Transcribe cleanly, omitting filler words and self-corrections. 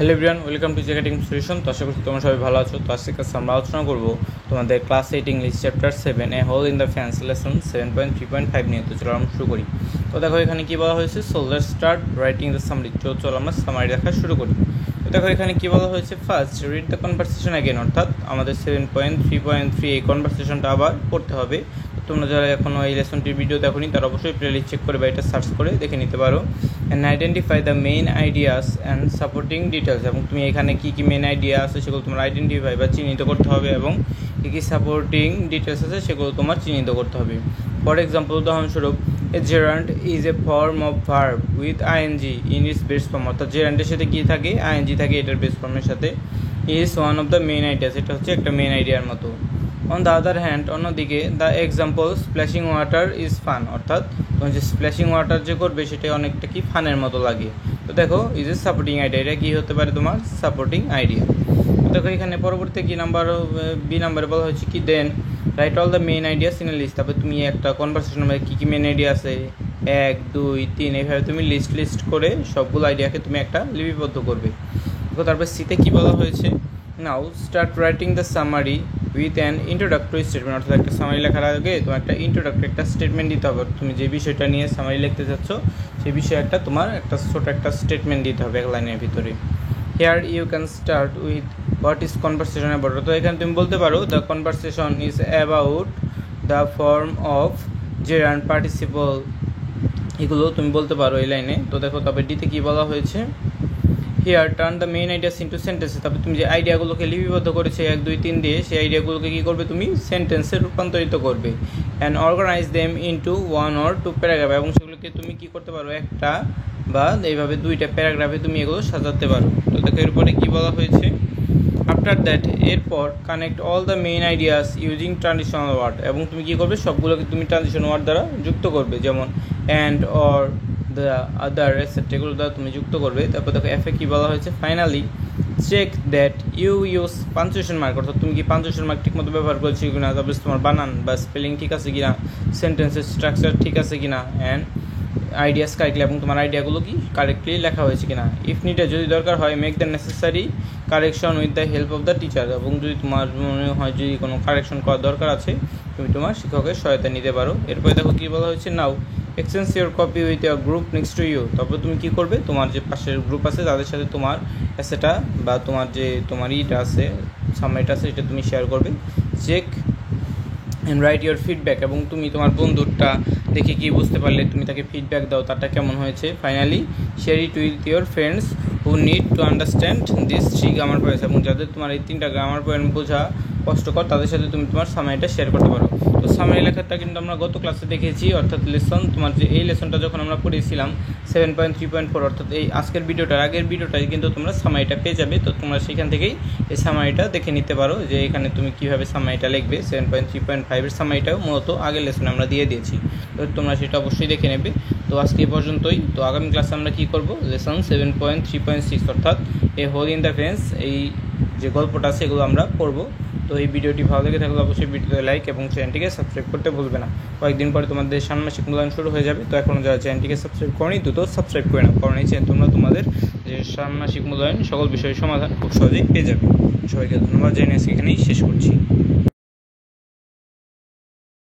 Hello everyone, welcome to JK team solution. তো আশা করছি তোমরা সবাই ভালো আছো। তো আজকে কাছে আমরা আলোচনা করবো তোমাদের class 8 English chapter 7 a hole in the fence lesson 7.3.5 নিয়ে। তো চলো আমরা শুরু করি। তো দেখো এখানে কী বলা হয়েছে, so let's start writing the summary. চলো আমরা সামারি দেখা শুরু করি। তো দেখো এখানে কী বলা হয়েছে, first read the conversation again, অর্থাৎ আমাদের 7.3.3 এই কনভারসেশনটা আবার পড়তে হবে। তোমরা যারা এখনও এই লেসনটির ভিডিও দেখোনি তারা অবশ্যই প্লেলিস্ট চেক করে বা এটা সার্চ করে দেখে নিতে পারো। And identify the main ideas and supporting details, এবং তুমি এখানে কী কী মেইন আইডিয়া আছে সেগুলো তোমার আইডেন্টিফাই বা চিহ্নিত করতে হবে, এবং কী কী সাপোর্টিং ডিটেলস আছে সেগুলো তোমার চিহ্নিত করতে হবে। ফর এক্সাম্পল, উদাহরণস্বরূপ, a gerund is a form of verb with I N G in its base form, অর্থাৎ জেরান্ডের সাথে কী থাকে, আইএনজি থাকে এটার বেস ফর্মের সাথে। Is one of the main ideas, এটা হচ্ছে একটা মেইন আইডিয়ার মতো। অন দ্য আদার হ্যান্ড, অন্যদিকে, the example splashing water is fun, অর্থাৎ তোমার যে স্প্ল্যাশিং ওয়াটার যে করবে সেটা অনেকটা কি ফানের মতো লাগে। তো দেখো ইজ এ সাপোর্টিং আইডিয়া, এটা কী হতে পারে তোমার সাপোর্টিং আইডিয়া। তো দেখো এখানে পরবর্তী কি নাম্বার, বি নাম্বারে বলা হয়েছে কি, then write all the main ideas in a list. তারপরে তুমি একটা কনভারসেশনের মধ্যে কী কী মেইন আইডিয়া আছে 1, 2, 3 এইভাবে তুমি লিস্ট করে সবগুলো আইডিয়াকে তুমি একটা লিপিবদ্ধ করবে। দেখো তারপর সিতে কী বলা হয়েছে, নাও start writing the summary with an introductory statement, অর্থাৎ একটা সামারি লেখার আগে তোমার একটা ইন্ট্রোডাক্টরি একটা স্টেটমেন্ট দিতে হবে। তুমি যে বিষয়টা নিয়ে সামারি লিখতে চাচ্ছ সেই বিষয়ে তোমার একটা ছোটো একটা স্টেটমেন্ট দিতে হবে এক লাইনের ভিতরে। Here you can start with what is conversation about, তো এখানে তুমি বলতে পারো the conversation is about the form of gerund participle, এগুলো তুমি বলতে পারো এই লাইনে। তো দেখো তবে ডিতে কী বলা হয়েছে, here turn the main ideas into সেন্টেন্সে, তারপরে তুমি যে আইডিয়াগুলোকে লিপিবদ্ধ করেছে 1, 2, 3 দিয়ে, সেই আইডিয়াগুলোকে কী করবে তুমি সেন্টেন্সে রূপান্তরিত করবে। And organise them into 1 or 2 paragraph, এবং সেগুলোকে তুমি কী করতে পারো একটা বা এইভাবে 2টা প্যারাগ্রাফে তুমি এগুলো সাজাতে পারো। তো দেখো এরপরে কী বলা হয়েছে, আফটার দ্যাট, এরপর connect all the main ideas using transitional word, এবং তুমি কী করবে সবগুলোকে তুমি ট্রানজিশন ওয়ার্ড দ্বারা যুক্ত করবে, যেমন and, or, the other etcetera, এগুলো দ্বারা তুমি যুক্ত করবে। তারপর দেখো এফে কী বলা হয়েছে, finally check that you use punctuation mark, অর্থাৎ তুমি কি পাঞ্চুয়েশন মার্ক ঠিক মতো ব্যবহার করছি কিনা, তারপরে তোমার বানান বা স্পেলিং ঠিক আছে কিনা, সেন্টেন্সের স্ট্রাকচার ঠিক আছে কিনা, অ্যান্ড আইডিয়াস কারেক্টলি, এবং তোমার আইডিয়াগুলো কি কারেক্টলি লেখা হয়েছে কিনা। ইফ নিডে, যদি দরকার হয়, make the necessary correction with the help of the teacher, এবং যদি তোমার মনে হয় যদি কোনো কারেকশন করার দরকার আছে তুমি তোমার শিক্ষকের সহায়তা নিতে পারো। এরপরে দেখো কী বলা হয়েছে, now exchange your copy with your group next to you, তারপর তুমি কী করবে তোমার যে পাশের গ্রুপ আছে তাদের সাথে তোমার এসেটা বা তোমার ইটা আছে সামারিটা আছে এটা তুমি শেয়ার করবে। Check and write your feedback, এবং তুমি তোমার বন্ধুরটা দেখে কি বুঝতে পারলে তুমি তাকে ফিডব্যাক দাও তারটা কেমন হয়েছে। Finally share it with your friends who need to understand this 3 grammar points, এবং যাদের তোমার এই 3টা গ্রামার পয়েন্ট বোঝা কষ্টকর তাদের সাথে তুমি তোমার সামারিটা শেয়ার করতে পারো। তো সামারি লেখাটা কিন্তু আমরা গত ক্লাসে দেখেছি, অর্থাৎ তোমার যে এই লেসনটা যখন আমরা পড়েছিলাম 7.3.4, অর্থাৎ এই আজকের ভিডিওটার আগের ভিডিওটাই কিন্তু তোমরা সামারিটা পেয়ে যাবে। তো তোমরা সেখান থেকেই এই সামারিটা দেখে নিতে পারো যে এখানে তুমি কীভাবে সামারিটা লিখবে। 7.3.5 সামারিটাও মূলত আগের লেসনে আমরা দিয়ে দিয়েছি, তো তোমরা সেটা অবশ্যই দেখে নেবে। তো আজকে এই পর্যন্তই। তো আগামী ক্লাসে আমরা কী করবো, লেসন 7.3.6 অর্থাৎ এ হোল ইন দ্য ফেন্স, এই যে গল্পটা আছে এগুলো আমরা পড়বো। তো এই ভিডিওটি ভালো লেগে থাকলে অবশ্যই ভিডিওতে লাইক এবং চ্যানেলটিকে সাবস্ক্রাইব করতে ভুলবে না। কয়েকদিন পরে তোমাদের ষান্মাসিক মূল্যায়ন শুরু হয়ে যাবে, তো এখনও যারা চ্যানেলটিকে সাবস্ক্রাইব করেনি দ্রুত সাবস্ক্রাইব করে নাও, কারণ এই চ্যানেল তোমরা তোমাদের যে ষান্মাসিক মূল্যায়ন সকল বিষয়ের সমাধান খুব সহজেই পেয়ে যাবে। সবাইকে ধন্যবাদ জানিয়ে আজকে এখানেই শেষ করছি।